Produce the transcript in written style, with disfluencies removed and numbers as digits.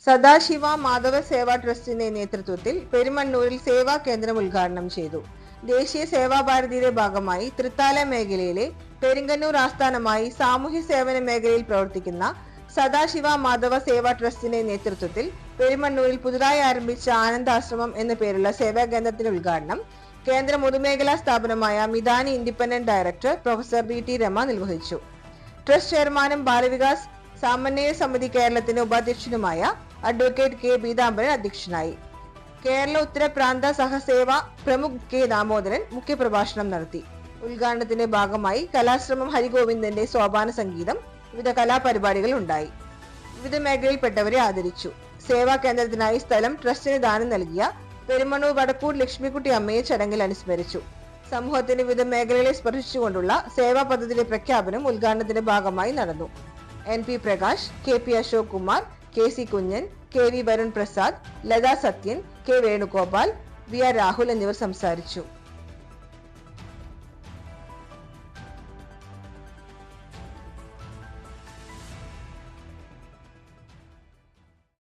സദാശിവ മാധവ സേവാ ട്രസ്റ്റിന്റെ നേതൃത്വത്തിൽ പെരുമണ്ണൂരിൽ സേവാ കേന്ദ്രം ഉദ്ഘാടനം ചെയ്തു. ദേശീയ സേവാഭാരതിയുടെ ഭാഗമായി തൃത്താല മേഖലയിലെ പെരിങ്ങന്നൂർ ആസ്ഥാനമായി സാമൂഹ്യ സേവന മേഖലയിൽ പ്രവർത്തിക്കുന്ന സദാശിവ മാധവ സേവാ ട്രസ്റ്റിന്റെ നേതൃത്വത്തിൽ പെരുമണ്ണൂരിൽ പുതുതായി ആരംഭിച്ച ആനന്ദാശ്രമം എന്ന പേരുള്ള സേവാ കേന്ദ്രത്തിന്റെ ഉദ്ഘാടനം കേന്ദ്ര പൊതുമേഖലാ സ്ഥാപനമായ Midhani independent director professor BT Rama നിർവഹിച്ചു. ട്രസ്റ്റ് ചെയർമാനും ബാലവികാസ് സാമന്വയ സമിതി കേരളത്തിന്റെ ഉപാധ്യക്ഷനുമായ അഡ്വക്കേറ്റ് K പീതാംബരൻ അധ്യക്ഷനായി. കേരള ഉത്തര പ്രാന്ത സഹസേവ പ്രമുഖ് K ദാമോദരൻ മുഖ്യപ്രഭാഷണം നടത്തി. ഉദ്ഘാടനത്തിന്റെ ഭാഗമായി കലാശ്രമം ഹരിഗോവിന്ദന്റെ സോപാന സംഗീതം, വിവിധ കലാപരിപാടികൾ ഉണ്ടായി. വിവിധ മേഖലയിൽപ്പെട്ടവരെ ആദരിച്ചു. സേവാ കേന്ദ്രത്തിനായി സ്ഥലം ട്രസ്റ്റിന് ദാനം നൽകിയ പെരുമണ്ണൂർ വടക്കൂർ ലക്ഷ്മിക്കുട്ടി അമ്മയെ ചടങ്ങിൽ അനുസ്മരിച്ചു. സമൂഹത്തിന്റെ വിവിധ മേഖലകളെ സ്പർശിച്ചുകൊണ്ടുള്ള സേവാ പദ്ധതിയുടെ പ്രഖ്യാപനം ഉദ്ഘാടനത്തിന്റെ ഭാഗമായി നടന്നു. NP Prakash, KP Ashok Kumar, KC കുഞ്ഞൻ, KV Varun Prasad, Lata Sathyan, K Venugopal, VR Rahul എന്നിവർ സംസാരിച്ചു.